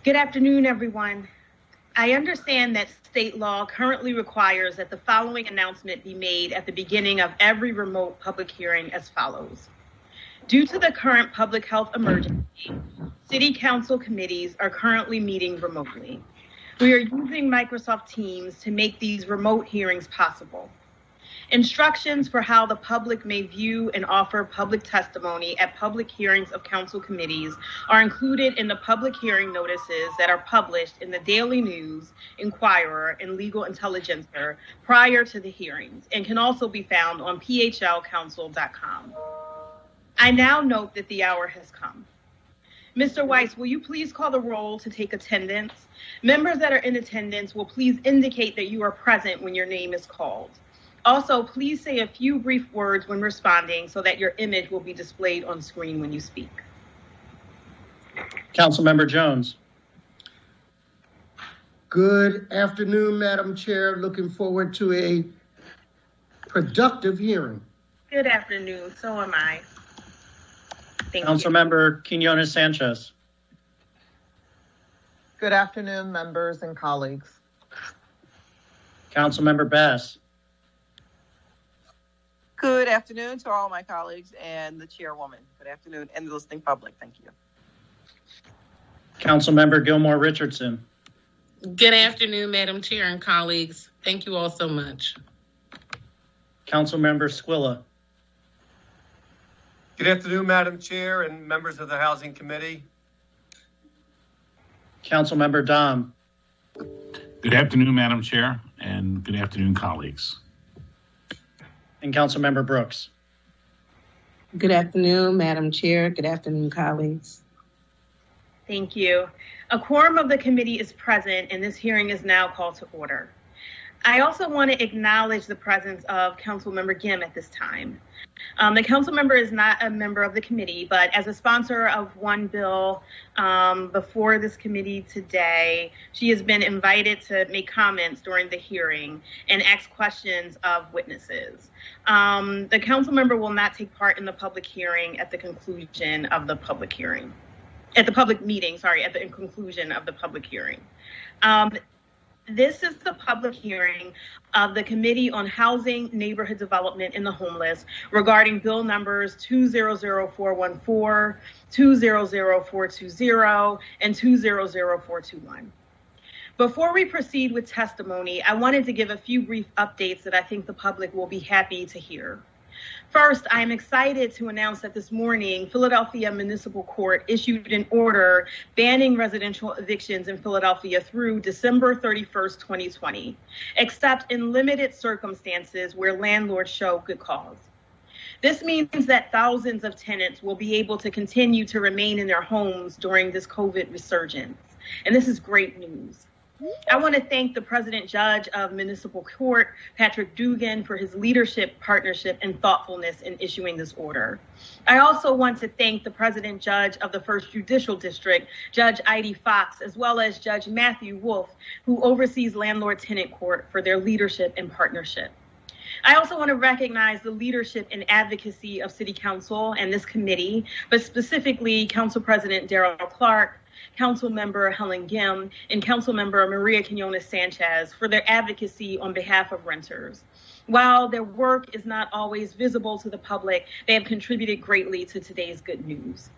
Good afternoon, everyone. I understand that state law currently requires that the following announcement be made at the beginning of every remote public hearing as follows. Due to the current public health emergency, City Council committees are currently meeting remotely. We are using Microsoft Teams to make these remote hearings possible. Instructions for how the public may view and offer public testimony at public hearings of council committees are included in the public hearing notices that are published in the Daily News, Inquirer, and Legal Intelligencer prior to the hearings and can also be found on phlcouncil.com. I now note that the hour has come. Mr. Weiss, will you please call the roll to take attendance? Members that are in attendance will please indicate that you are present when your name is called. Also, please say a few brief words when responding so that your image will be displayed on screen when you speak. Councilmember Jones. Good afternoon, Madam Chair. Looking forward to a productive hearing. Good afternoon. So am I. Thank you. Councilmember Quinones Sanchez. Good afternoon, members and colleagues. Councilmember Bass. Good afternoon to all my colleagues and the chairwoman. Good afternoon and the listening public. Thank you. Councilmember Gilmore Richardson. Good afternoon, Madam Chair and colleagues. Thank you all so much. Councilmember Squilla. Good afternoon, Madam Chair and members of the Housing Committee. Councilmember Dom. Good afternoon, Madam Chair, and good afternoon, colleagues. And Councilmember Brooks. Good afternoon, Madam Chair. Good afternoon, colleagues. Thank you. A quorum of the committee is present and this hearing is now called to order. I also want to acknowledge the presence of Councilmember Gim at this time. The council member is not a member of the committee, but as a sponsor of one bill before this committee today, she has been invited to make comments during the hearing and ask questions of witnesses. The council member will not take part in the public hearing at the conclusion of the public hearing. At the public meeting, sorry, at the conclusion of the public hearing. This is the public hearing of the Committee on Housing, Neighborhood Development, and the Homeless regarding bill numbers 200414, 200420, and 200421. Before we proceed with testimony, I wanted to give a few brief updates that I think the public will be happy to hear. First, I am excited to announce that this morning, Philadelphia Municipal Court issued an order banning residential evictions in Philadelphia through December 31st, 2020, except in limited circumstances where landlords show good cause. This means that thousands of tenants will be able to continue to remain in their homes during this COVID resurgence, and this is great news. I want to thank the President Judge of Municipal Court, Patrick Dugan, for his leadership, partnership, and thoughtfulness in issuing this order. I also want to thank the President Judge of the First Judicial District, Judge Heidi Fox, as well as Judge Matthew Wolf, who oversees Landlord Tenant Court, for their leadership and partnership. I also want to recognize the leadership and advocacy of City Council and this committee, but specifically Council President Darrell Clark, Council Member Helen Gim, and Council Member Maria Quinones Sanchez for their advocacy on behalf of renters. While their work is not always visible to the public, they have contributed greatly to today's good news.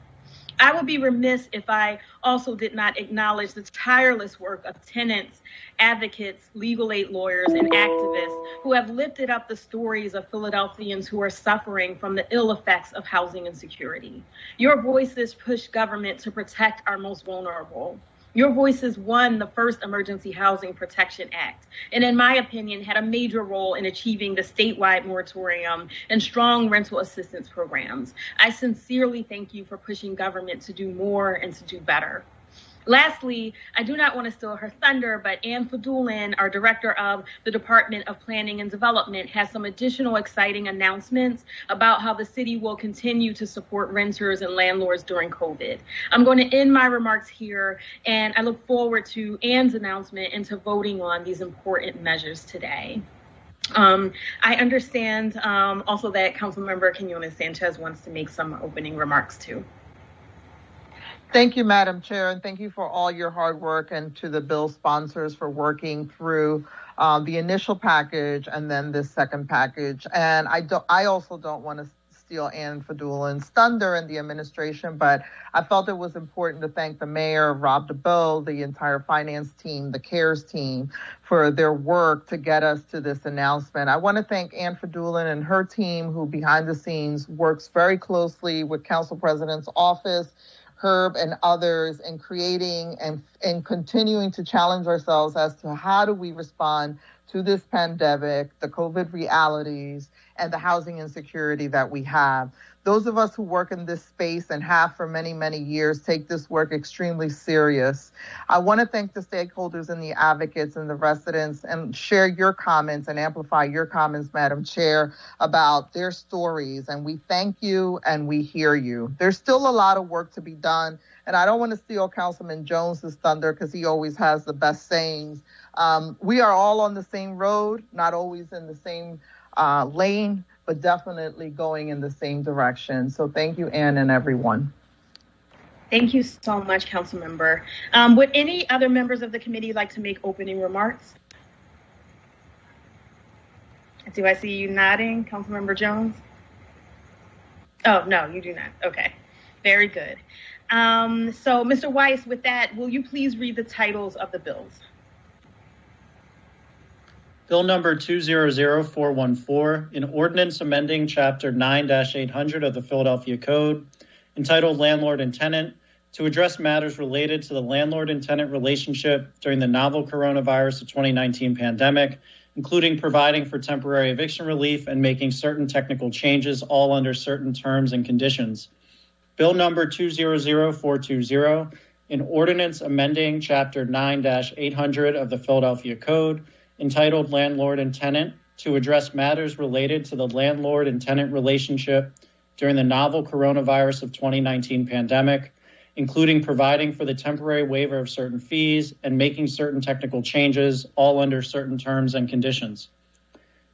I would be remiss if I also did not acknowledge the tireless work of tenants, advocates, legal aid lawyers, and activists who have lifted up the stories of Philadelphians who are suffering from the ill effects of housing insecurity. Your voices push government to protect our most vulnerable. Your voices won the first Emergency Housing Protection Act, and in my opinion, had a major role in achieving the statewide moratorium and strong rental assistance programs. I sincerely thank you for pushing government to do more and to do better. Lastly, I do not want to steal her thunder, but Ann Fadulin, our director of the Department of Planning and Development, has some additional exciting announcements about how the city will continue to support renters and landlords during COVID. I'm going to end my remarks here, and I look forward to Ann's announcement and to voting on these important measures today. I understand also that Councilmember Quinones Sanchez wants to make some opening remarks too. Thank you, Madam Chair, and thank you for all your hard work, and to the bill sponsors for working through the initial package and then this second package. And I also don't want to steal Ann Fadulin's thunder and the administration, but I felt it was important to thank the mayor, Rob DeBoe, the entire finance team, the CARES team for their work to get us to this announcement. I want to thank Ann Fadulin and her team, who behind the scenes works very closely with Council President's office, Herb and others, in creating and continuing to challenge ourselves as to how do we respond to this pandemic, the COVID realities, and the housing insecurity that we have. Those of us who work in this space and have for many, many years take this work extremely serious. I want to thank the stakeholders and the advocates and the residents, and share your comments and amplify your comments, Madam Chair, about their stories. And we thank you and we hear you. There's still a lot of work to be done. And I don't want to steal Councilman Jones's thunder, because he always has the best sayings. We are all on the same road, not always in the same lane, but definitely going in the same direction. So thank you, Ann, and everyone. Thank you so much, Councilmember. Would any other members of the committee like to make opening remarks? Do I see you nodding, Councilmember Jones? Oh, no, you do not. Okay, very good. So, Mr. Weiss, with that, will you please read the titles of the bills? Bill number 200414, an ordinance amending Chapter 9-800 of the Philadelphia Code, entitled Landlord and Tenant, to address matters related to the landlord and tenant relationship during the novel coronavirus of 2019 pandemic, including providing for temporary eviction relief and making certain technical changes, all under certain terms and conditions. Bill number 200420, an ordinance amending Chapter 9-800 of the Philadelphia Code, entitled Landlord and Tenant, to address matters related to the landlord and tenant relationship during the novel coronavirus of 2019 pandemic, including providing for the temporary waiver of certain fees and making certain technical changes, all under certain terms and conditions.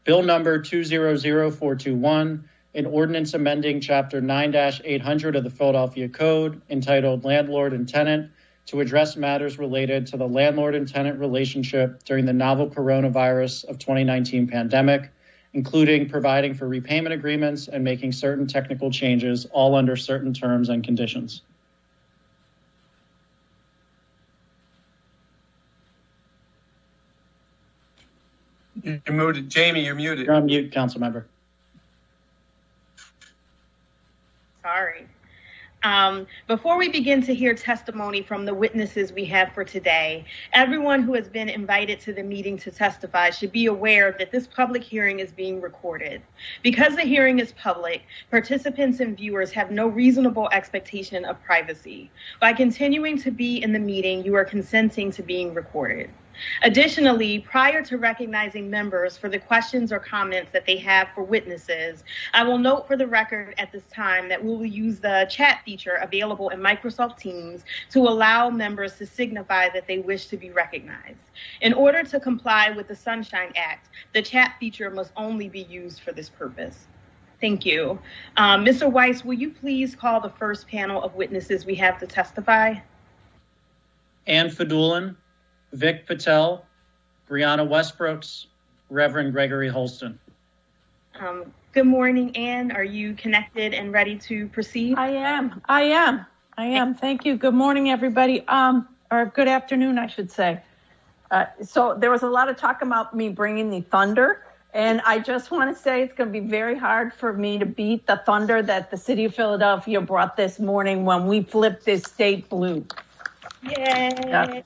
Bill number 200421, an ordinance amending Chapter 9-800 of the Philadelphia Code, entitled Landlord and Tenant, to address matters related to the landlord and tenant relationship during the novel coronavirus of 2019 pandemic, including providing for repayment agreements and making certain technical changes, all under certain terms and conditions. You're muted. Jamie, you're muted. You're on mute, council member. Sorry. Before we begin to hear testimony from the witnesses we have for today, everyone who has been invited to the meeting to testify should be aware that this public hearing is being recorded. Because the hearing is public, participants and viewers have no reasonable expectation of privacy. By continuing to be in the meeting, you are consenting to being recorded. Additionally, prior to recognizing members for the questions or comments that they have for witnesses, I will note for the record at this time that we will use the chat feature available in Microsoft Teams to allow members to signify that they wish to be recognized. In order to comply with the Sunshine Act, the chat feature must only be used for this purpose. Thank you. Mr. Weiss, will you please call the first panel of witnesses we have to testify? Ann Fadulin, Vic Patel, Brianna Westbrooks, Reverend Gregory Holston. Good morning, Ann. Are you connected and ready to proceed? I am. Thank you. Good morning, everybody. Or good afternoon, I should say. So there was a lot of talk about me bringing the thunder, and I just want to say it's going to be very hard for me to beat the thunder that the city of Philadelphia brought this morning when we flipped this state blue. Yay! Yeah.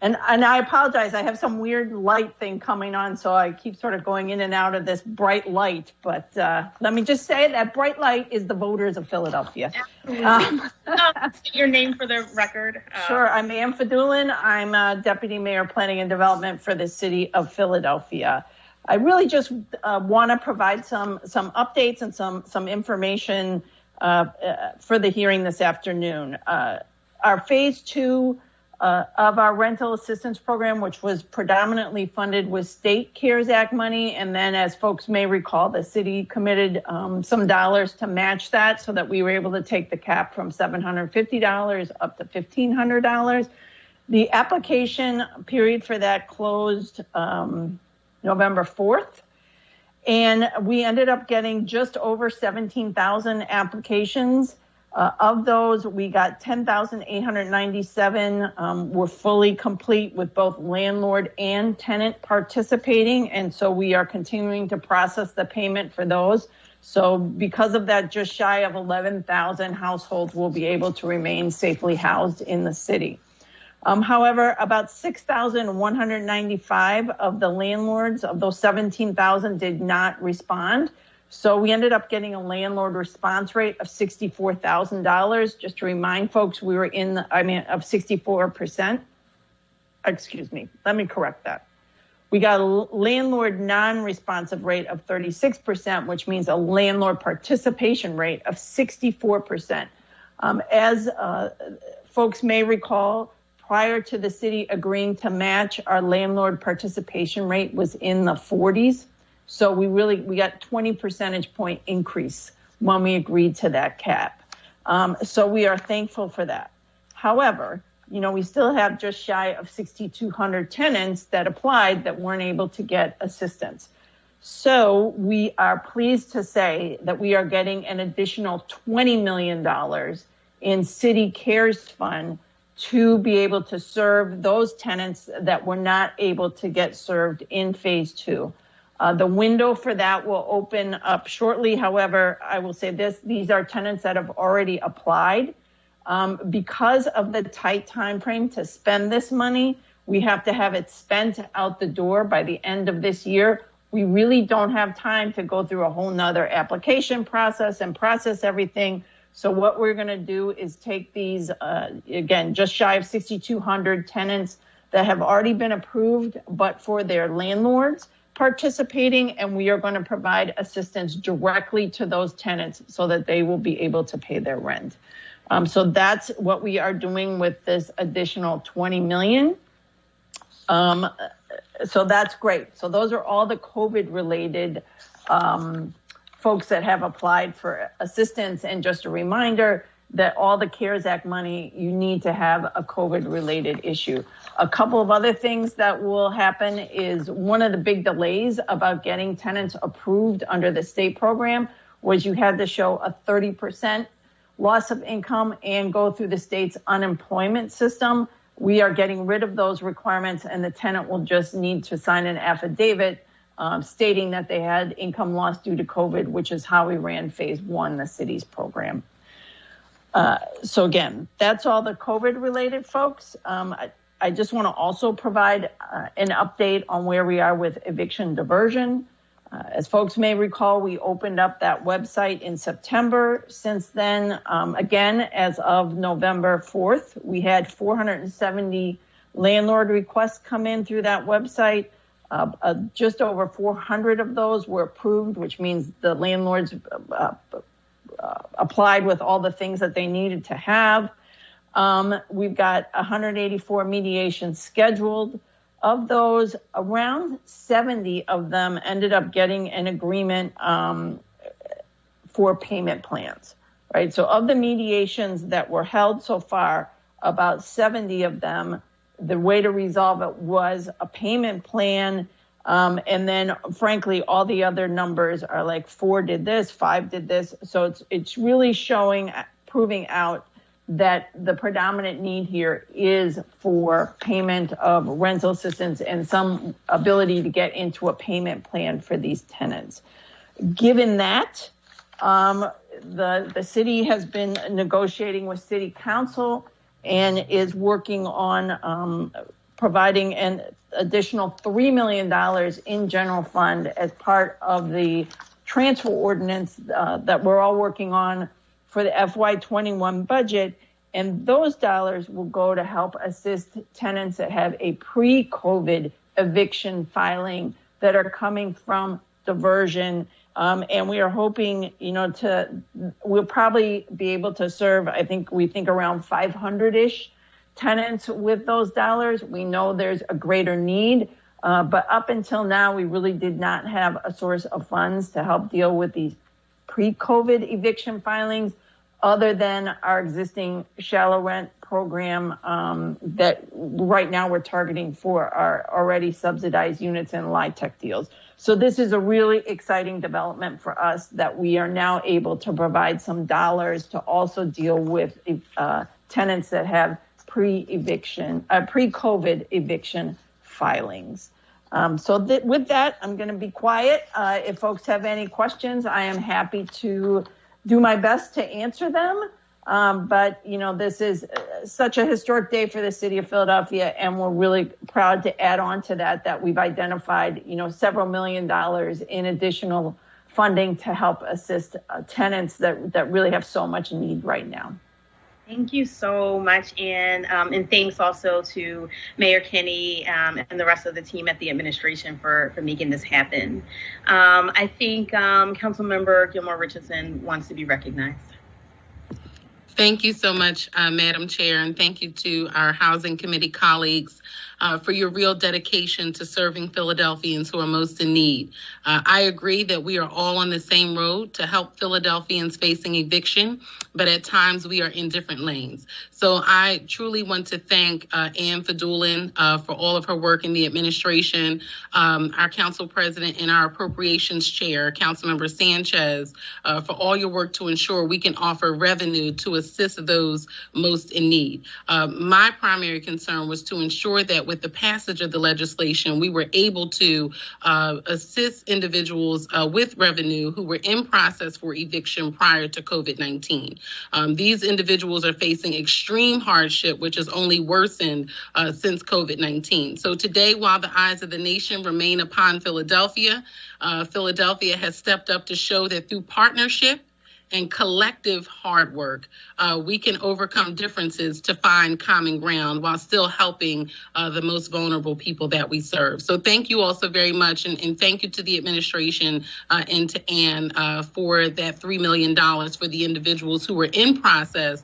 And I apologize. I have some weird light thing coming on, so I keep sort of going in and out of this bright light. But let me just say that bright light is the voters of Philadelphia. Your name for the record. Sure. I'm Ann Fadulin. I'm Deputy Mayor Planning and Development for the city of Philadelphia. I really just want to provide some updates and some information for the hearing this afternoon. Our phase 2 of our rental assistance program, which was predominantly funded with state CARES Act money. And then, as folks may recall, the city committed some dollars to match that so that we were able to take the cap from $750 up to $1,500. The application period for that closed November 4th. And we ended up getting just over 17,000 applications. Of those, we got 10,897 were fully complete with both landlord and tenant participating. And so we are continuing to process the payment for those. So because of that, just shy of 11,000 households will be able to remain safely housed in the city. However, about 6,195 of the landlords of those 17,000 did not respond. So we ended up getting a landlord response rate of $64,000. Just to remind folks, we were of 64%. Excuse me, let me correct that. We got a landlord non-responsive rate of 36%, which means a landlord participation rate of 64%. As folks may recall, prior to the city agreeing to match, our landlord participation rate was in the 40s. So we got 20 percentage point increase when we agreed to that cap. So we are thankful for that. However, we still have just shy of 6,200 tenants that applied that weren't able to get assistance. So we are pleased to say that we are getting an additional $20 million in City CARES Fund to be able to serve those tenants that were not able to get served in phase 2. The window for that will open up shortly. However, I will say this, these are tenants that have already applied. Because of the tight time frame to spend this money, we have to have it spent out the door by the end of this year. We really don't have time to go through a whole nother application process and process everything. So what we're going to do is take these, again, just shy of 6,200 tenants that have already been approved, but for their landlords participating, and we are going to provide assistance directly to those tenants so that they will be able to pay their rent. So that's what we are doing with this additional $20 million. So that's great. So those are all the COVID-related folks that have applied for assistance. And just a reminder that all the CARES Act money, you need to have a COVID-related issue. A couple of other things that will happen is one of the big delays about getting tenants approved under the state program was you had to show a 30% loss of income and go through the state's unemployment system. We are getting rid of those requirements, and the tenant will just need to sign an affidavit stating that they had income loss due to COVID, which is how we ran phase 1, the city's program. So again, that's all the COVID related, folks. I just want to also provide an update on where we are with eviction diversion. As folks may recall, we opened up that website in September. Since then, again, as of November 4th, we had 470 landlord requests come in through that website. Just over 400 of those were approved, which means the landlords applied with all the things that they needed to have. We've got 184 mediations scheduled. Of those, around 70 of them ended up getting an agreement for payment plans, right? So of the mediations that were held so far, about 70 of them, the way to resolve it was a payment plan. And then, frankly, all the other numbers are like 4 did this, 5 did this. So it's really proving out that the predominant need here is for payment of rental assistance and some ability to get into a payment plan for these tenants. Given that, the city has been negotiating with city council and is working on providing an additional $3 million in general fund as part of the transfer ordinance that we're all working on for the FY21 budget. And those dollars will go to help assist tenants that have a pre-COVID eviction filing that are coming from diversion. And we are hoping, we'll probably be able to serve, we think around 500-ish tenants with those dollars. We know there's a greater need, but up until now, we really did not have a source of funds to help deal with these pre-COVID eviction filings, other than our existing shallow rent program that right now we're targeting for our already subsidized units and LIHTC deals. So this is a really exciting development for us that we are now able to provide some dollars to also deal with tenants that have pre-COVID eviction filings. With that, I'm going to be quiet. If folks have any questions, I am happy to do my best to answer them. But, this is such a historic day for the city of Philadelphia, and we're really proud to add on to that we've identified, several $1 million in additional funding to help assist tenants that really have so much need right now. Thank you so much, Ann. And thanks also to Mayor Kinney and the rest of the team at the administration for making this happen. I think Councilmember Gilmore Richardson wants to be recognized. Thank you so much, Madam Chair, and thank you to our Housing Committee colleagues for your real dedication to serving Philadelphians who are most in need. I agree that we are all on the same road to help Philadelphians facing eviction, but at times we are in different lanes. So I truly want to thank Ann Fedulin for all of her work in the administration, our council president and our appropriations chair, Councilmember Sanchez, for all your work to ensure we can offer revenue to assist those most in need. My primary concern was to ensure that with the passage of the legislation, we were able to assist individuals with revenue who were in process for eviction prior to COVID-19. These individuals are facing extreme hardship, which has only worsened since COVID-19. So today, while the eyes of the nation remain upon Philadelphia, Philadelphia has stepped up to show that through partnership and collective hard work, we can overcome differences to find common ground while still helping the most vulnerable people that we serve. So thank you all so very much, and thank you to the administration and to Ann for that $3 million for the individuals who were in process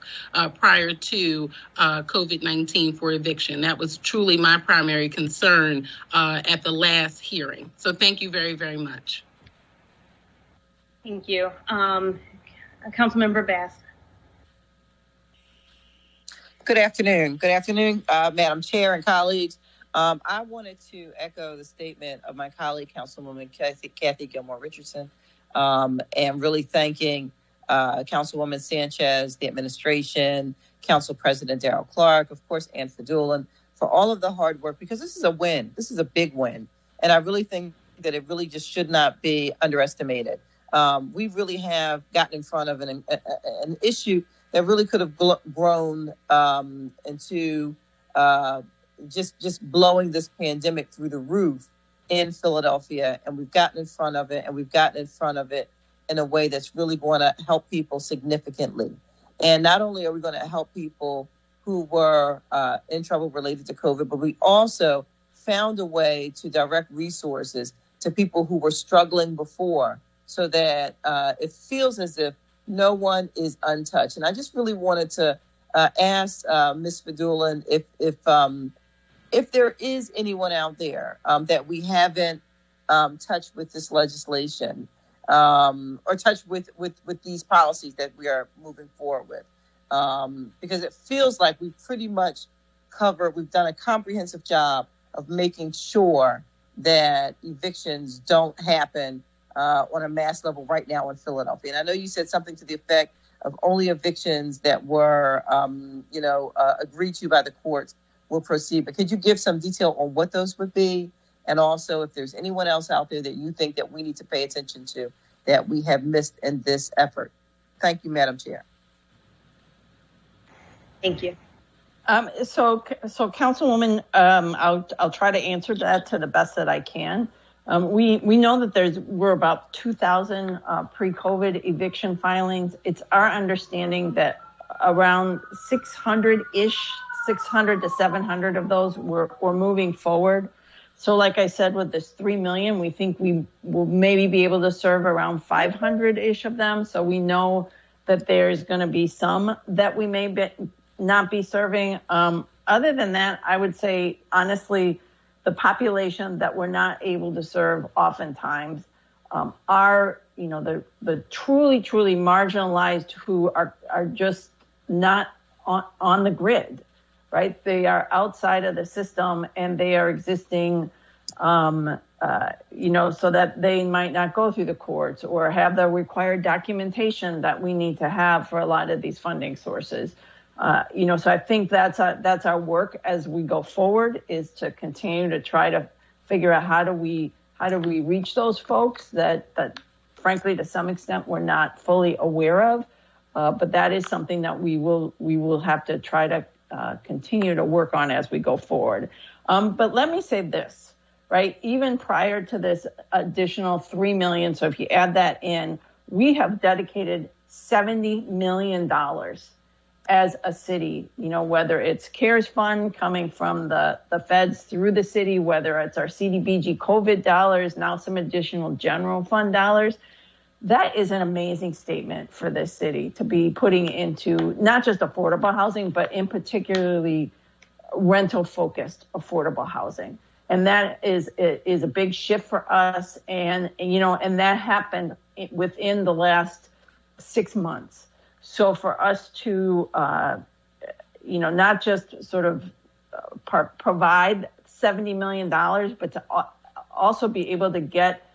prior to COVID-19 for eviction. That was truly my primary concern at the last hearing. So thank you very, very much. Thank you. Councilmember Bass. Good afternoon. Good afternoon, Madam Chair and colleagues. I wanted to echo the statement of my colleague, Councilwoman Kathy Gilmore Richardson, and really thanking Councilwoman Sanchez, the administration, Council President Darrell Clark, of course, Ann Fedulin, for all of the hard work, because this is a win. This is a big win. And I really think that it really just should not be underestimated. We really have gotten in front of an issue that really could have grown into just blowing this pandemic through the roof in Philadelphia. And we've gotten in front of it, and we've gotten in front of it in a way that's really going to help people significantly. And not only are we going to help people who were in trouble related to COVID, but we also found a way to direct resources to people who were struggling before, so that it feels as if no one is untouched. And I just really wanted to ask Ms. Fedulin if there is anyone out there that we haven't touched with this legislation or touched with these policies that we are moving forward with. Because it feels like we've pretty much we've done a comprehensive job of making sure that evictions don't happen on a mass level right now in Philadelphia. And I know you said something to the effect of only evictions that were, agreed to by the courts will proceed. But could you give some detail on what those would be? And also, if there's anyone else out there that you think that we need to pay attention to that we have missed in this effort. Thank you, Madam Chair. Thank you. So Councilwoman, I'll try to answer that to the best that I can. We know that we're about 2,000 pre-COVID eviction filings. It's our understanding that around 600-ish, 600 to 700 of those we're moving forward. So like I said, with this 3 million, we think we will maybe be able to serve around 500-ish of them. So we know that there's going to be some that we may not be serving. Other than that, I would say, honestly, the population that we're not able to serve oftentimes are, the truly, truly marginalized who are just not on the grid, right? They are outside of the system and they are existing, so that they might not go through the courts or have the required documentation that we need to have for a lot of these funding sources. So I think that's our work as we go forward, is to continue to try to figure out how do we reach those folks that frankly, to some extent, we're not fully aware of. But that is something that we will have to try to continue to work on as we go forward. But let me say this, right? Even prior to this additional $3 million, so if you add that in, we have dedicated $70 million as a city, whether it's CARES Fund coming from the feds through the city, whether it's our CDBG COVID dollars, now some additional general fund dollars. That is an amazing statement for this city to be putting into not just affordable housing, but in particularly rental-focused affordable housing. And that is a big shift for us. And that happened within the last 6 months. So for us to, not just sort of provide $70 million, but to also be able to get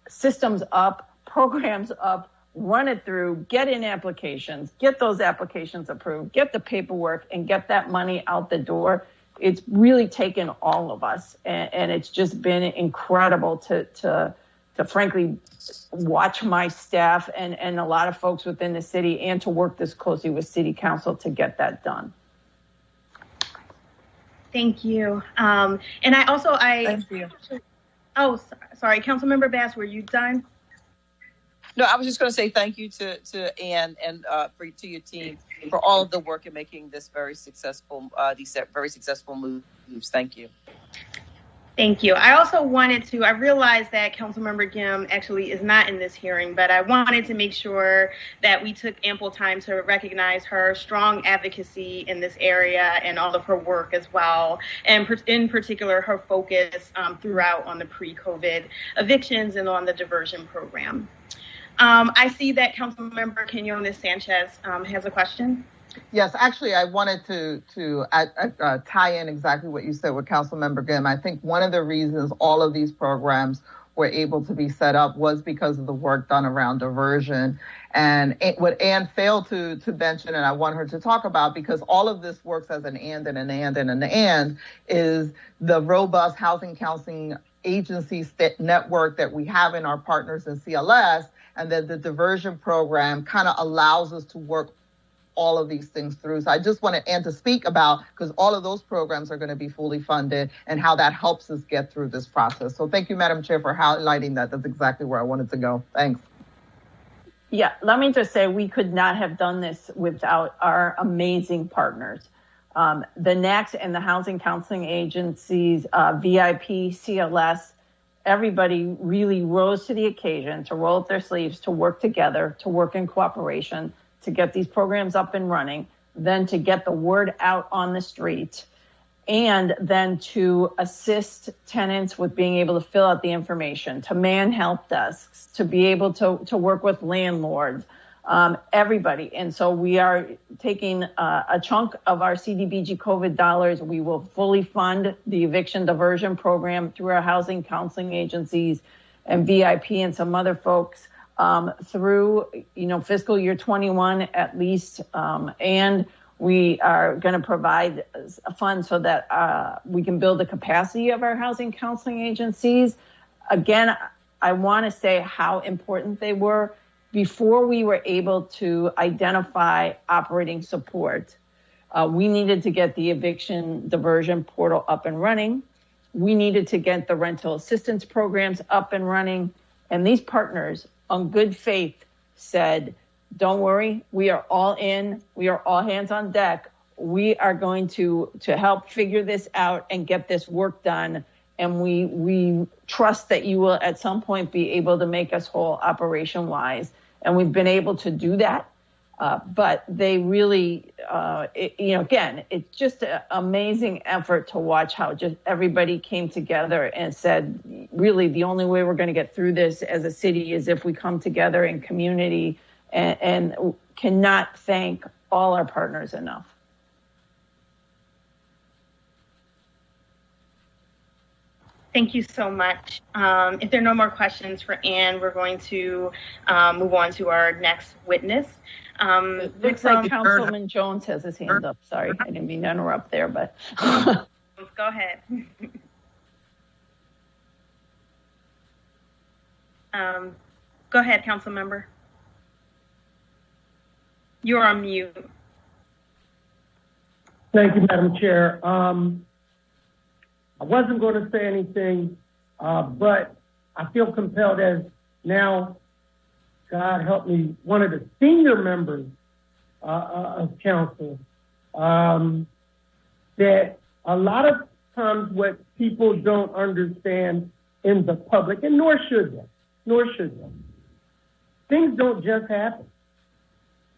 systems up, programs up, run it through, get in applications, get those applications approved, get the paperwork, and get that money out the door. It's really taken all of us, and it's just been incredible to frankly watch my staff and a lot of folks within the city, and to work this closely with City Council to get that done. Thank you. And Thank you. Oh, sorry, Councilmember Bass, were you done? No, I was just going to say thank you to Ann and to your team for all of the work in making this these very successful moves. Thank you. Thank you. I realized that Councilmember Gim actually is not in this hearing, but I wanted to make sure that we took ample time to recognize her strong advocacy in this area and all of her work as well, and in particular her focus throughout on the pre-COVID evictions and on the diversion program. I see that Councilmember Quinones Sanchez has a question. Yes, actually, I wanted to tie in exactly what you said with Councilmember Gim. I think one of the reasons all of these programs were able to be set up was because of the work done around diversion. And what Ann failed to mention, and I want her to talk about, because all of this works as an and, is the robust housing counseling agency network that we have in our partners in CLS, and then the diversion program kind of allows us to work all of these things through. So I just wanted Ann to speak about, because all of those programs are going to be fully funded, and how that helps us get through this process. So thank you, Madam Chair, for highlighting that. That's exactly where I wanted to go. Thanks. Yeah, let me just say we could not have done this without our amazing partners. The NACs and the housing counseling agencies, VIP, CLS, everybody really rose to the occasion to roll up their sleeves, to work together, to work in cooperation, to get these programs up and running, then to get the word out on the street, and then to assist tenants with being able to fill out the information, to man help desks, to be able to work with landlords, everybody. And so we are taking a chunk of our CDBG COVID dollars. We will fully fund the eviction diversion program through our housing counseling agencies and VIP and some other folks through, fiscal year 21 at least. And we are going to provide a fund so that we can build the capacity of our housing counseling agencies. Again, I want to say how important they were. Before we were able to identify operating support, we needed to get the eviction diversion portal up and running. We needed to get the rental assistance programs up and running. And these partners, on good faith, said, don't worry, we are all in. We are all hands on deck. We are going to help figure this out and get this work done. And we trust that you will at some point be able to make us whole operation-wise. And we've been able to do that. But they really, again, it's just an amazing effort to watch how just everybody came together and said, really, the only way we're going to get through this as a city is if we come together in community, and cannot thank all our partners enough. Thank you so much. If there are no more questions for Ann, we're going to move on to our next witness. It looks like Councilman Jones has his hand up. Sorry, I didn't mean to interrupt there, but. Go ahead. Go ahead, council member. You're on mute. Thank you, Madam Chair. I wasn't going to say anything, but I feel compelled as now, God help me, one of the senior members of council, that a lot of times what people don't understand in the public, and nor should they, things don't just happen.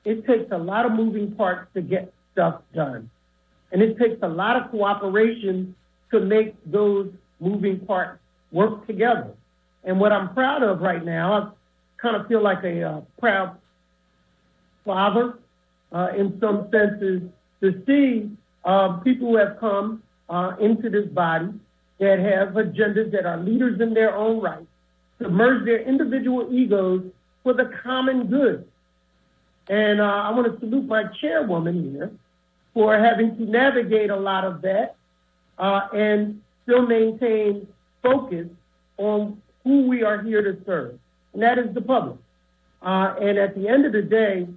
It takes a lot of moving parts to get stuff done. And it takes a lot of cooperation to make those moving parts work together. And what I'm proud of right now, I kind of feel like a proud father in some senses, to see people who have come into this body that have agendas, that are leaders in their own right, to merge their individual egos for the common good. And I want to salute my chairwoman here for having to navigate a lot of that and still maintain focus on who we are here to serve, and that is the public. And at the end of the day,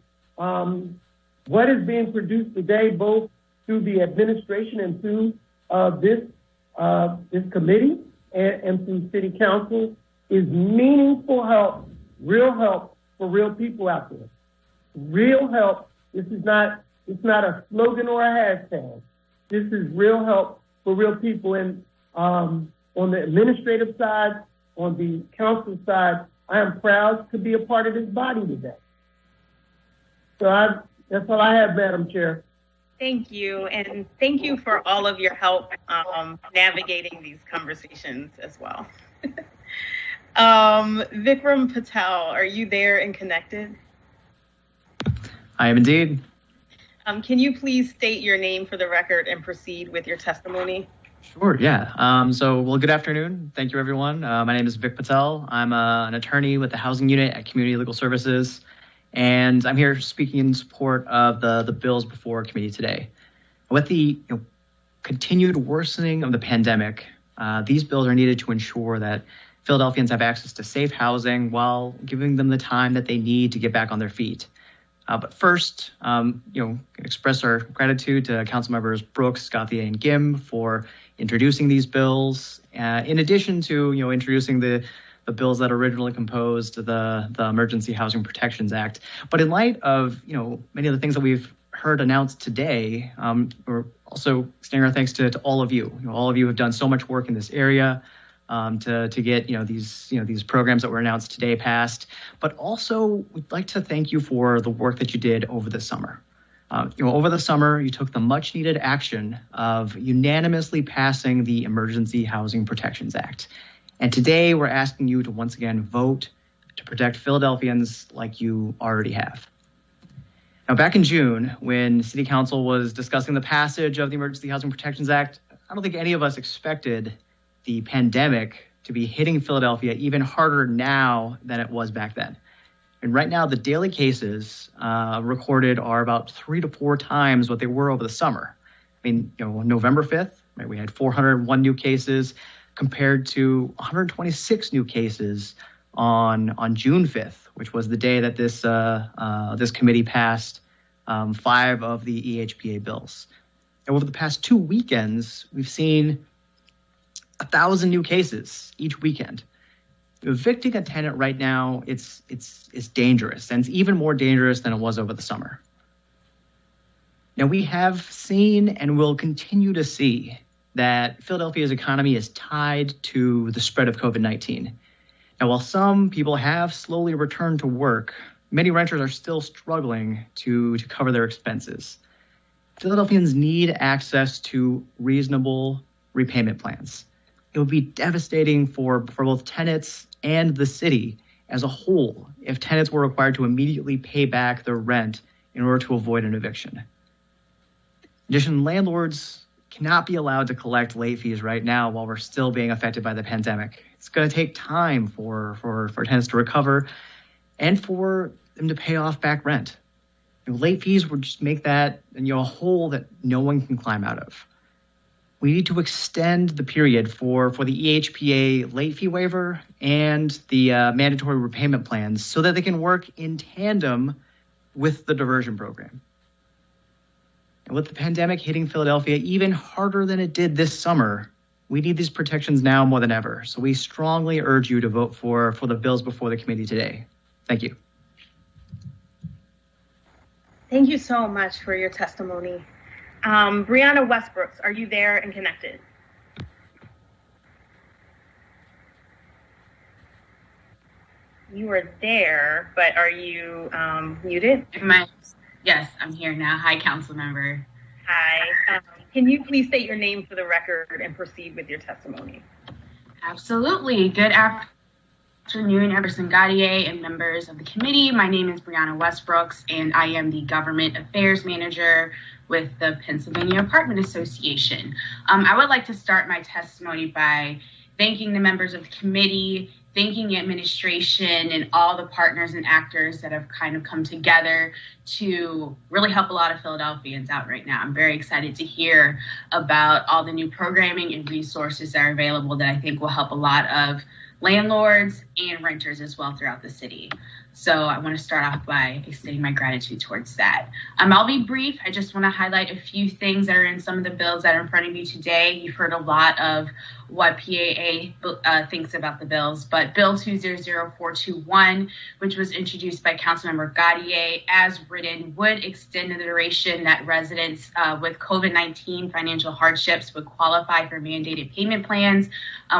what is being produced today, both through the administration and through this committee and through City Council, is meaningful help, real help for real people out there. Real help. It's not a slogan or a hashtag. This is real help for real people. And on the administrative side, on the council side, I am proud to be a part of this body today. So that's all I have, Madam Chair. Thank you. And thank you for all of your help navigating these conversations as well. Vikram Patel, are you there and connected? I am indeed. Can you please state your name for the record and proceed with your testimony? Sure, yeah. Well, good afternoon. Thank you, everyone. My name is Vik Patel. I'm an attorney with the Housing Unit at Community Legal Services, and I'm here speaking in support of the bills before committee today. With the continued worsening of the pandemic, these bills are needed to ensure that Philadelphians have access to safe housing while giving them the time that they need to get back on their feet. But first, express our gratitude to Council Members Brooks, Gauthier, and Gim for introducing these bills. In addition to introducing the bills that originally composed the Emergency Housing Protections Act. But in light of many of the things that we've heard announced today, we're also extending our thanks to all of you. All of you have done so much work in this area. To get these programs that were announced today passed, but also we'd like to thank you for the work that you did over the summer. Over the summer, you took the much needed action of unanimously passing the Emergency Housing Protections Act, and today we're asking you to once again vote to protect Philadelphians like you already have. Now, back in June, when City Council was discussing the passage of the Emergency Housing Protections Act, I don't think any of us expected the pandemic to be hitting Philadelphia even harder now than it was back then. And right now, the daily cases recorded are about 3 to 4 times what they were over the summer. I mean, November 5th, right, we had 401 new cases compared to 126 new cases on June 5th, which was the day that this committee passed 5 of the EHPA bills. And over the past 2 weekends, we've seen 1,000 new cases each weekend. Evicting a tenant right now, it's dangerous, and it's even more dangerous than it was over the summer. Now, we have seen and will continue to see that Philadelphia's economy is tied to the spread of COVID-19. Now, while some people have slowly returned to work, many renters are still struggling to cover their expenses. Philadelphians need access to reasonable repayment plans. It would be devastating for both tenants and the city as a whole if tenants were required to immediately pay back their rent in order to avoid an eviction. In addition, landlords cannot be allowed to collect late fees right now while we're still being affected by the pandemic. It's going to take time for tenants to recover and for them to pay off back rent. Late fees would just make that a hole that no one can climb out of. We need to extend the period for the EHPA late fee waiver and the mandatory repayment plans so that they can work in tandem with the diversion program. And with the pandemic hitting Philadelphia even harder than it did this summer, we need these protections now more than ever. So we strongly urge you to vote for the bills before the committee today. Thank you. Thank you so much for your testimony. Brianna Westbrooks, are you there and connected? You are there, but are you muted? Yes, I'm here now. Hi, council member. Hi. Can you please state your name for the record and proceed with your testimony? Absolutely. Good afternoon, Everson Gaudier and members of the committee. My name is Brianna Westbrooks, and I am the Government Affairs Manager with the Pennsylvania Apartment Association. I would like to start my testimony by thanking the members of the committee, thanking the administration and all the partners and actors that have kind of come together to really help a lot of Philadelphians out right now. I'm very excited to hear about all the new programming and resources that are available that I think will help a lot of landlords and renters as well throughout the city. So I want to start off by extending my gratitude towards that. I'll be brief. I just want to highlight a few things that are in some of the bills that are in front of you today. You've heard a lot of what PAA thinks about the bills, but Bill 200421, which was introduced by Councilmember Gaudier, as written, would extend the duration that residents with COVID-19 financial hardships would qualify for mandated payment plans.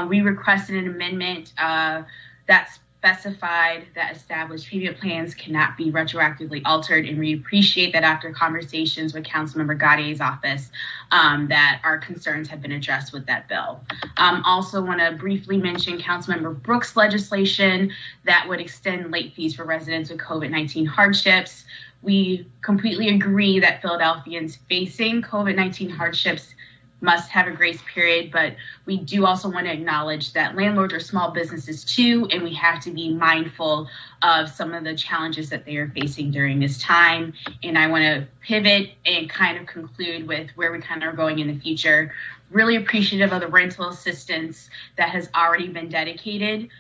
We requested an amendment that specified that established payment plans cannot be retroactively altered, and we appreciate that after conversations with Councilmember Gaudier's office that our concerns have been addressed with that bill. Also want to briefly mention Councilmember Brooks' legislation that would extend late fees for residents with COVID-19 hardships. We completely agree that Philadelphians facing COVID-19 hardships must have a grace period, but we do also want to acknowledge that landlords are small businesses too, and we have to be mindful of some of the challenges that they are facing during this time. And I want to pivot and kind of conclude with where we kind of are going in the future. Really appreciative of the rental assistance that has already been dedicated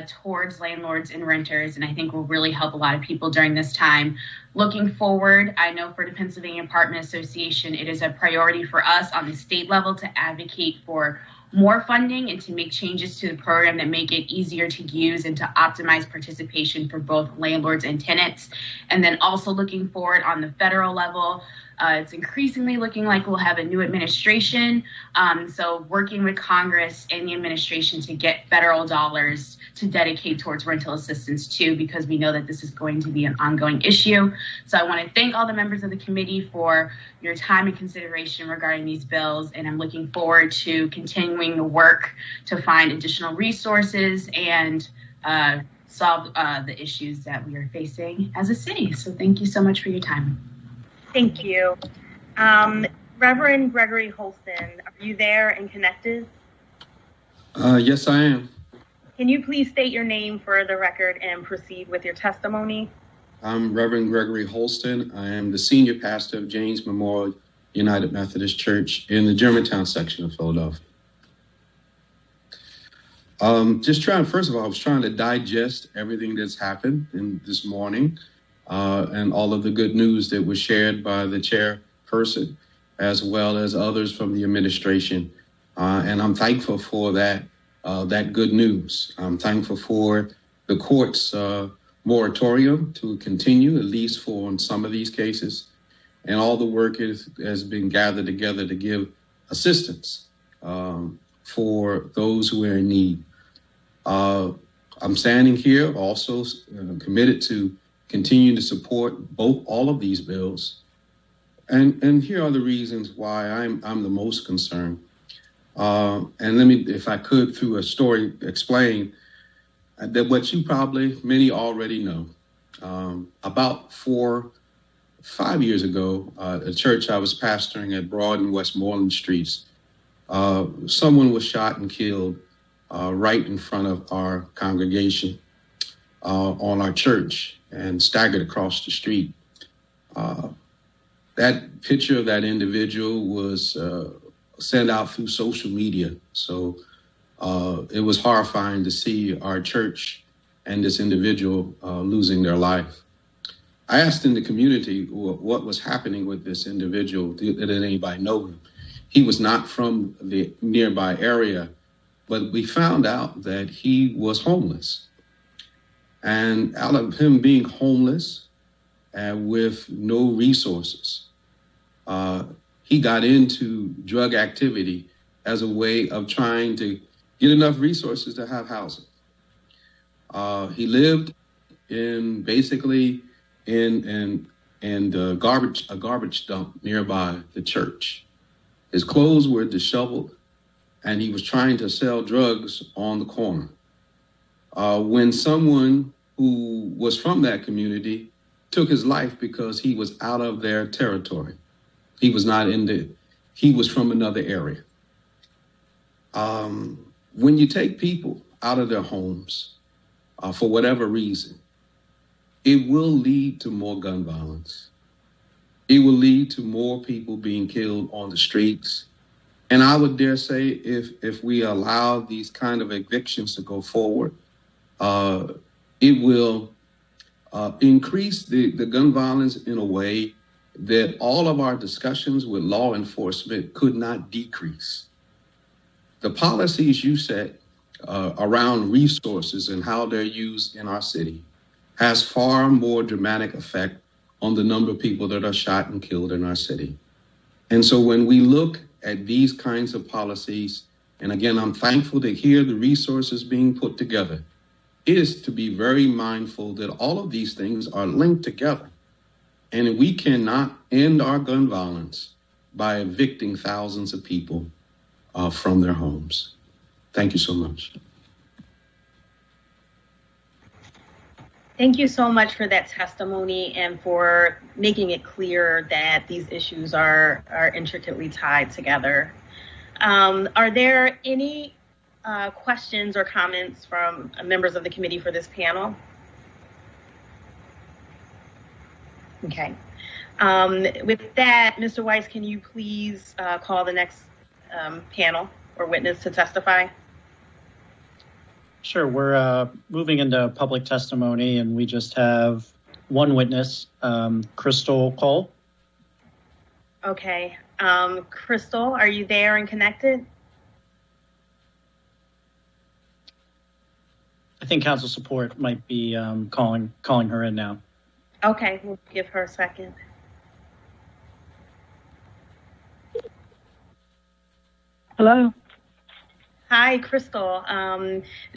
towards landlords and renters, and I think will really help a lot of people during this time. Looking forward, I know for the Pennsylvania Apartment Association, it is a priority for us on the state level to advocate for more funding and to make changes to the program that make it easier to use and to optimize participation for both landlords and tenants. And then also looking forward on the federal level, it's increasingly looking like we'll have a new administration. So working with Congress and the administration to get federal dollars to dedicate towards rental assistance too, because we know that this is going to be an ongoing issue. So I want to thank all the members of the committee for your time and consideration regarding these bills. And I'm looking forward to continuing the work to find additional resources and solve the issues that we are facing as a city. So thank you so much for your time. Thank you. Reverend Gregory Holston, are you there and connected? Yes, I am. Can you please state your name for the record and proceed with your testimony? I'm Reverend Gregory Holston. I am the senior pastor of James Memorial United Methodist Church in the Germantown section of Philadelphia. First of all, I was trying to digest everything that's happened this morning and all of the good news that was shared by the chairperson, as well as others from the administration. And I'm thankful for that good news. I'm thankful for the court's moratorium to continue, at least for some of these cases. And all the work has been gathered together to give assistance for those who are in need. I'm standing here also committed to continue to support all of these bills. And here are the reasons why I'm the most concerned. And let me, if I could, through a story, explain that what you probably many already know. About 5 years ago, a church I was pastoring at Broad and Westmoreland Streets, someone was shot and killed right in front of our congregation on our church and staggered across the street. That picture of that individual was sent out through social media. So it was horrifying to see our church and this individual losing their life. I asked in the community what was happening with this individual. Did anybody know him? He was not from the nearby area, but we found out that he was homeless. And out of him being homeless and with no resources, he got into drug activity as a way of trying to get enough resources to have housing. He lived in basically in a garbage dump nearby the church. His clothes were disheveled, and he was trying to sell drugs on the corner. When someone who was from that community took his life because he was out of their territory. He was from another area. When you take people out of their homes for whatever reason, it will lead to more gun violence. It will lead to more people being killed on the streets. And I would dare say if we allow these kind of evictions to go forward, it will increase the gun violence in a way that all of our discussions with law enforcement could not decrease. The policies you set around resources and how they're used in our city has far more dramatic effect on the number of people that are shot and killed in our city. And so when we look at these kinds of policies, and again, I'm thankful to hear the resources being put together, is to be very mindful that all of these things are linked together. And we cannot end our gun violence by evicting thousands of people from their homes. Thank you so much. Thank you so much for that testimony and for making it clear that these issues are intricately tied together. Are there any questions or comments from members of the committee for this panel? Okay. With that, Mr. Weiss, can you please call the next panel or witness to testify? Sure. We're moving into public testimony, and we just have one witness, Crystal Cole. Okay. Crystal, are you there and connected? I think council support might be calling her in now. Okay, we'll give her a second. Hello. Hi, Crystal.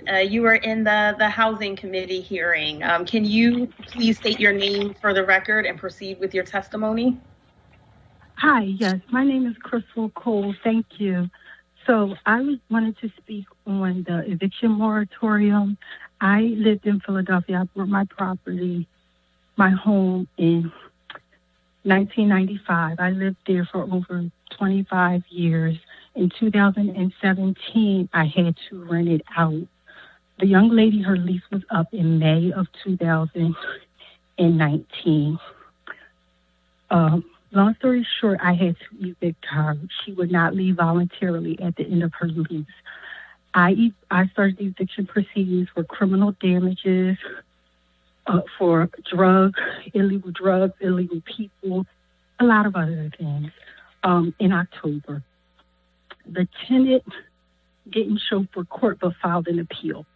You were in the Housing Committee hearing. Can you please state your name for the record and proceed with your testimony? Hi, yes, my name is Crystal Cole. Thank you. So I wanted to speak on the eviction moratorium. I lived in Philadelphia. I bought my property, my home in 1995. I lived there for over 25 years. In 2017, I had to rent it out. The young lady, her lease was up in May of 2019. Long story short, I had to evict her. She would not leave voluntarily at the end of her lease. I started the eviction proceedings for criminal damages, for illegal drugs, illegal people, a lot of other things, in October. The tenant didn't show for court but filed an appeal.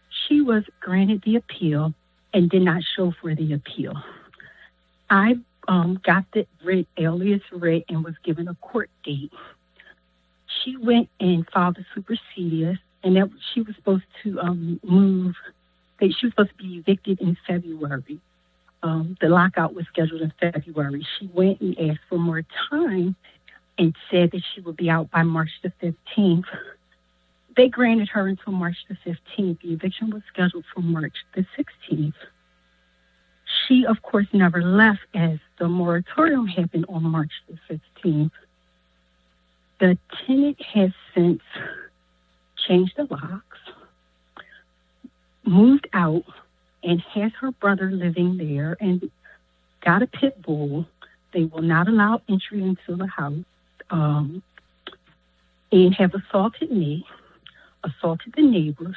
She was granted the appeal and did not show for the appeal. I got the writ, alias writ, and was given a court date. She went and filed a supersedious, and that she was supposed to she was supposed to be evicted in February. the lockout was scheduled in February. She went and asked for more time and said that she would be out by March the 15th. They granted her until March the 15th. The eviction was scheduled for March the 16th. She, of course, never left as the moratorium happened on March the 15th. The tenant has since changed the locks, moved out, and has her brother living there and got a pit bull. They will not allow entry into the house and have assaulted me, assaulted the neighbors,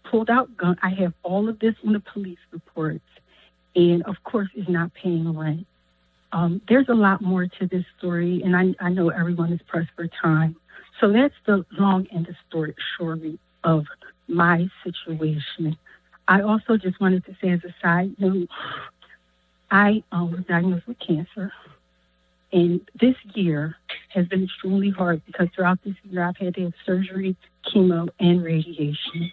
pulled out guns. I have all of this in the police reports, and of course is not paying rent. There's a lot more to this story, and I know everyone is pressed for time. So that's the long and the short of my situation. I also just wanted to say as a side note, I was diagnosed with cancer, and this year has been extremely hard because throughout this year I've had to have surgery, chemo, and radiation.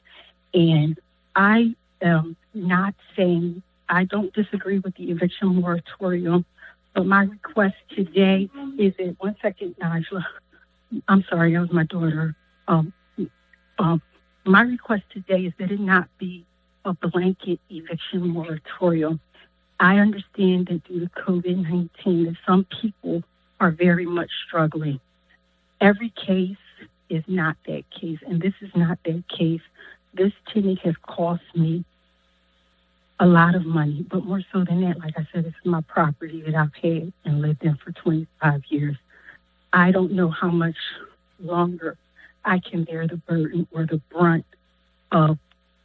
And I am not saying I don't disagree with the eviction moratorium, but my request today is that, one second, Najla. I'm sorry, that was my daughter. My request today is that it not be a blanket eviction moratorium. I understand that due to COVID-19 that some people are very much struggling. Every case is not that case, and this is not that case. This tenant has cost me a lot of money, but more so than that, like I said, it's my property that I've had and lived in for 25 years. I don't know how much longer I can bear the burden or the brunt of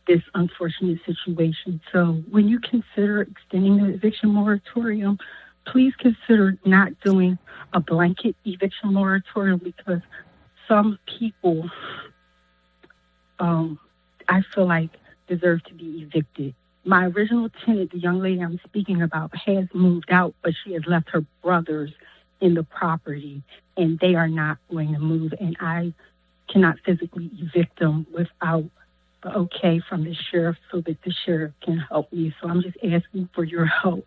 this unfortunate situation. So when you consider extending the eviction moratorium, please consider not doing a blanket eviction moratorium because some people, I feel like, deserve to be evicted. My original tenant, the young lady I'm speaking about, has moved out, but she has left her brothers in the property, and they are not going to move, and I cannot physically evict them without the okay from the sheriff so that the sheriff can help me. So I'm just asking for your help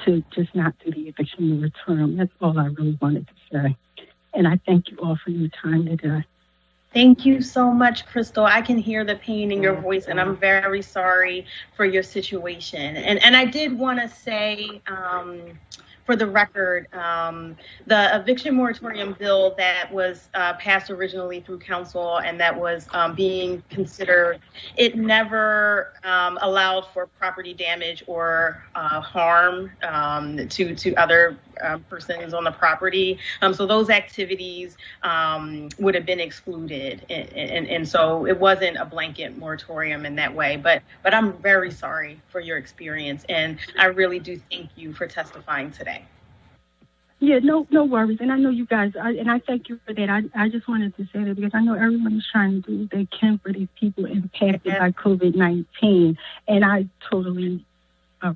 to just not do the eviction moratorium. That's all I really wanted to say. And I thank you all for your time today. Thank you so much, Crystal. I can hear the pain in your voice, and I'm very sorry for your situation. And I did want to say, for the record, the eviction moratorium bill that was passed originally through council and that was being considered, it never allowed for property damage or harm to other persons on the property. So those activities would have been excluded. And so it wasn't a blanket moratorium in that way. But I'm very sorry for your experience. And I really do thank you for testifying today. Yeah, no worries. And I know you guys, and I thank you for that. I just wanted to say that because I know everyone is trying to do what they can for these people impacted by COVID-19. And I totally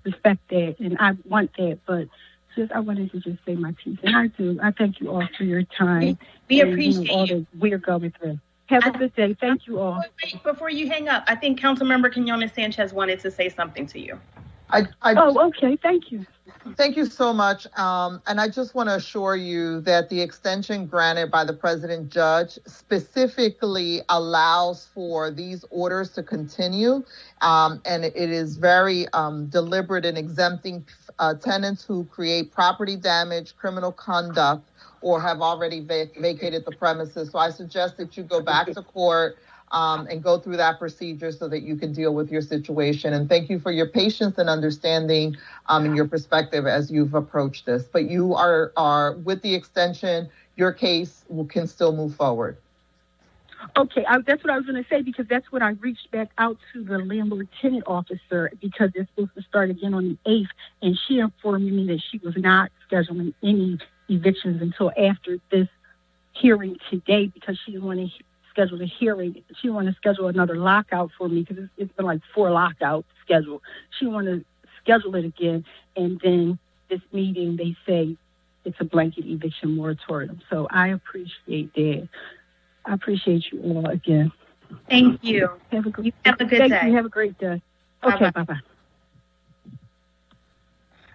respect that, and I want that. But I wanted to just say my piece. And I do. I thank you all for your time. We appreciate all that we're going through. Have a good day. Thank you all. Wait, before you hang up, I think Councilmember Quinones Sanchez wanted to say something to you. Okay. Thank you. Thank you so much. And I just want to assure you that the extension granted by the president judge specifically allows for these orders to continue. And it is very deliberate in exempting tenants who create property damage, criminal conduct, or have already vacated the premises. So I suggest that you go back to court and go through that procedure so that you can deal with your situation. And thank you for your patience and understanding and your perspective as you've approached this. But you are with the extension, your case can still move forward. Okay, that's what I was going to say, because that's what I reached back out to the landlord tenant officer, because they're supposed to start again on the 8th, and she informed me that she was not scheduling any evictions until after this hearing today, because she didn't want to schedule a hearing. She wanted to schedule another lockout for me, because it's been like 4 lockouts scheduled. She wanted to schedule it again, and then this meeting, they say it's a blanket eviction moratorium. So I appreciate that. I appreciate you all again. Thank you. Have a good day. You have a great day. Okay, bye-bye.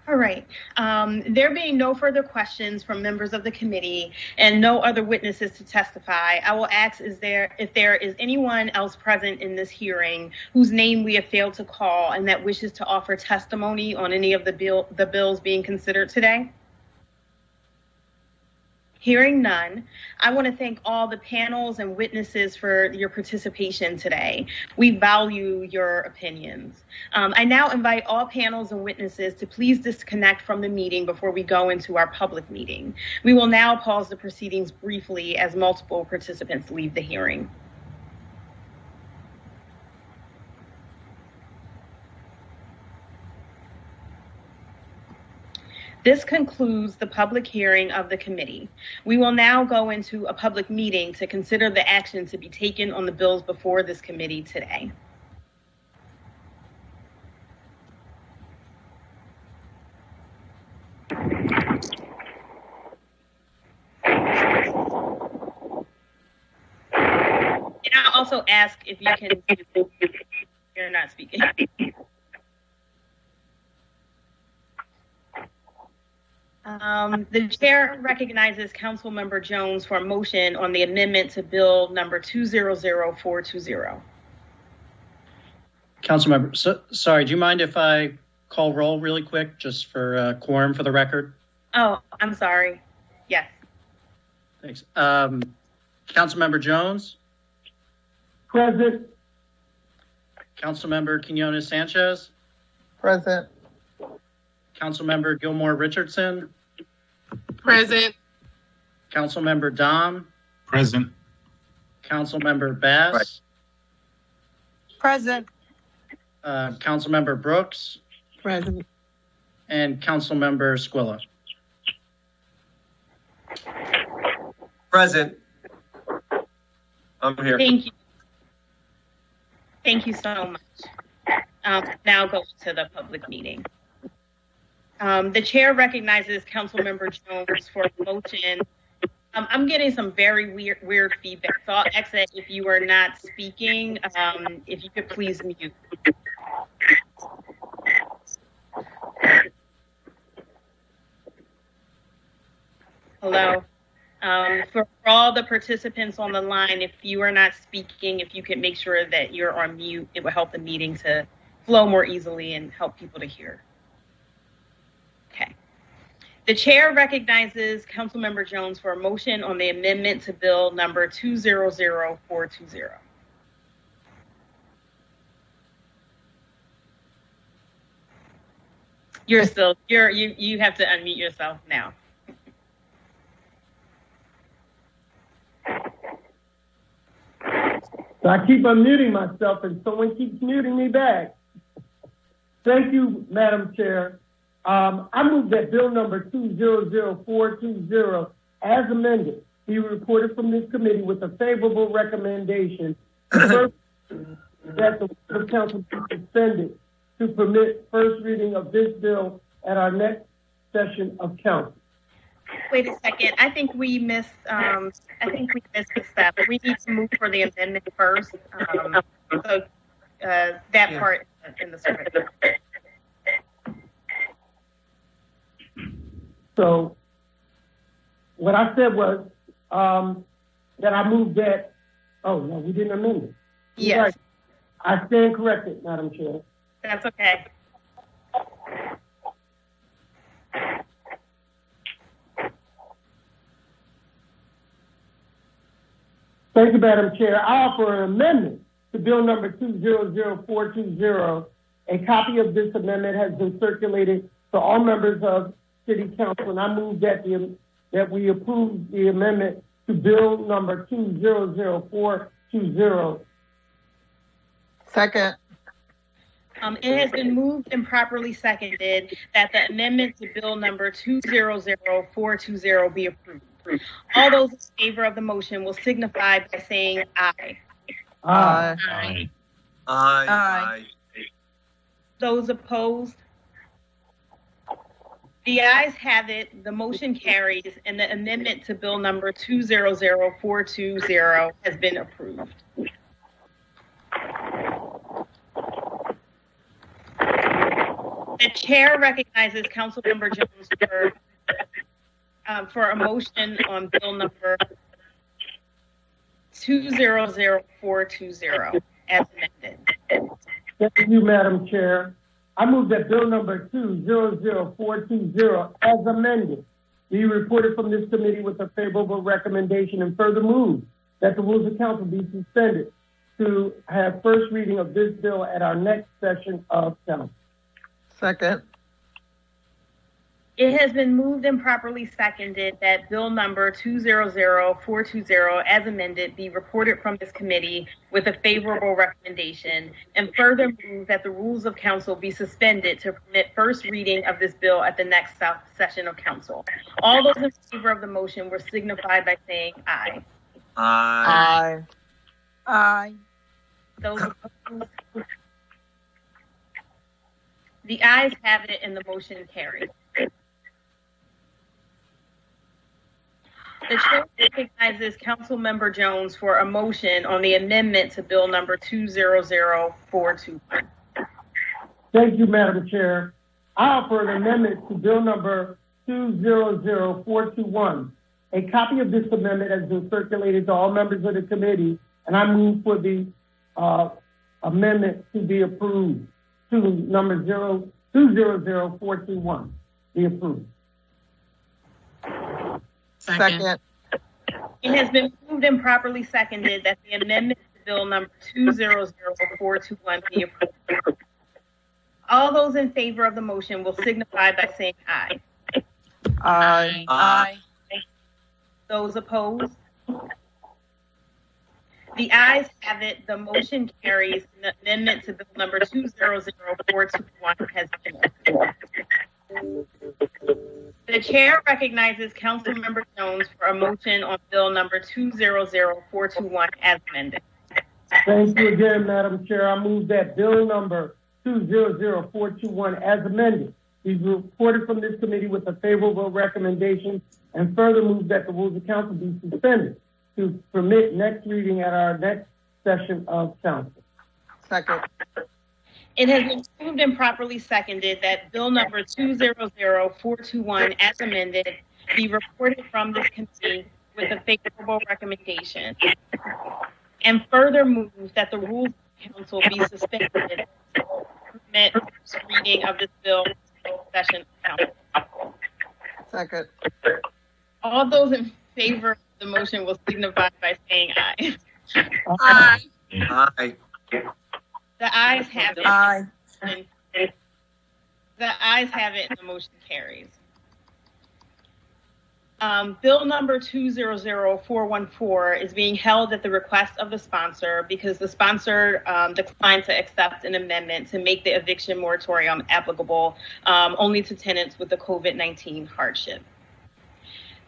All right. There being no further questions from members of the committee and no other witnesses to testify, I will ask if there is anyone else present in this hearing whose name we have failed to call and that wishes to offer testimony on any of the bills being considered today. Hearing none, I want to thank all the panels and witnesses for your participation today. We value your opinions. I now invite all panels and witnesses to please disconnect from the meeting before we go into our public meeting. We will now pause the proceedings briefly as multiple participants leave the hearing. This concludes the public hearing of the committee. We will now go into a public meeting to consider the action to be taken on the bills before this committee today. And I'll also ask if you can, you're not speaking. The chair recognizes Councilmember Jones for a motion on the amendment to bill number 200420. Councilmember, sorry, do you mind if I call roll really quick just for quorum for the record? Oh, I'm sorry. Yes. Thanks. Councilmember Jones? Present. Councilmember Quinones Sanchez? Present. Councilmember Gilmore Richardson? Present. Councilmember Dom? Present. Councilmember Bass? Present. Councilmember Brooks? Present. And Councilmember Squilla? Present. I'm here. Thank you. Thank you so much. Now go to the public meeting. The chair recognizes Councilmember Jones for a motion. I'm getting some very weird feedback, so I'll exit if you are not speaking. If you could please mute. Hello. For all the participants on the line, if you are not speaking, if you could make sure that you're on mute, it will help the meeting to flow more easily and help people to hear. Okay. The chair recognizes Councilmember Jones for a motion on the amendment to bill number 200420. You have to unmute yourself now. So I keep unmuting myself and someone keeps muting me back. Thank you, Madam Chair. I move that bill number 200420 as amended be reported from this committee with a favorable recommendation that the council be suspended to permit first reading of this bill at our next session of council. Wait a second. I think we missed a step. We need to move for the amendment first. That part in the survey. So what I said was that I moved that. Oh, no, we didn't amend it. Yes. Right. I stand corrected, Madam Chair. That's okay. Thank you, Madam Chair. I offer an amendment to bill number 200420. A copy of this amendment has been circulated to all members of City Council, and I move that we approve the amendment to bill number 200420. Second. It has been moved and properly seconded that the amendment to bill number 200420 be approved. All those in favor of the motion will signify by saying aye. Aye. Aye. Aye. Aye. Those opposed? The ayes have it, the motion carries, and the amendment to bill number 200420 has been approved. The chair recognizes Councilmember Jones for a motion on bill number 200420 as amended. Thank you, Madam Chair. I move that bill number 200420 as amended be reported from this committee with a favorable recommendation, and further move that the rules of council be suspended to have first reading of this bill at our next session of council. Second. It has been moved and properly seconded that bill number 200420 as amended be reported from this committee with a favorable recommendation, and further move that the rules of council be suspended to permit first reading of this bill at the next session of council. All those in favor of the motion were signified by saying aye. Aye. Aye. Those opposed? The ayes have it and the motion carries. The chair recognizes Councilmember Jones for a motion on the amendment to bill number 200421. Thank you, Madam Chair. I offer an amendment to bill number 200421. A copy of this amendment has been circulated to all members of the committee, and I move for the amendment to be approved, to number 200421 be approved. Second. It has been moved and properly seconded that the amendment to bill number 200421 be approved. All those in favor of the motion will signify by saying aye. Aye. Aye. Those opposed? The ayes have it. The motion carries. And the amendment to bill number 200421 has been approved. The chair recognizes Councilmember Jones for a motion on bill number 200421 as amended. Thank you again, Madam Chair. I move that bill number 200421 as amended be reported from this committee with a favorable recommendation, and further move that the rules of council be suspended to permit next reading at our next session of council. Second. It has been moved and properly seconded that bill number 200421 as amended be reported from this committee with a favorable recommendation, and further move that the rules of council be suspended to permit first reading of this bill in the session of council. Second. All those in favor of the motion will signify by saying aye. Aye. Aye. The ayes have it. Aye. The ayes have it and the motion carries. Bill number 200414 is being held at the request of the sponsor because the sponsor declined to accept an amendment to make the eviction moratorium applicable only to tenants with the COVID-19 hardship.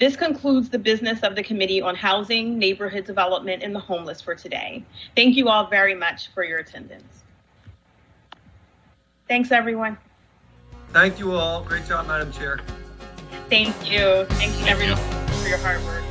This concludes the business of the Committee on Housing, Neighborhood Development, and the Homeless for today. Thank you all very much for your attendance. Thanks, everyone. Thank you all. Great job, Madam Chair. Thank you. Thank you, everyone, for your hard work.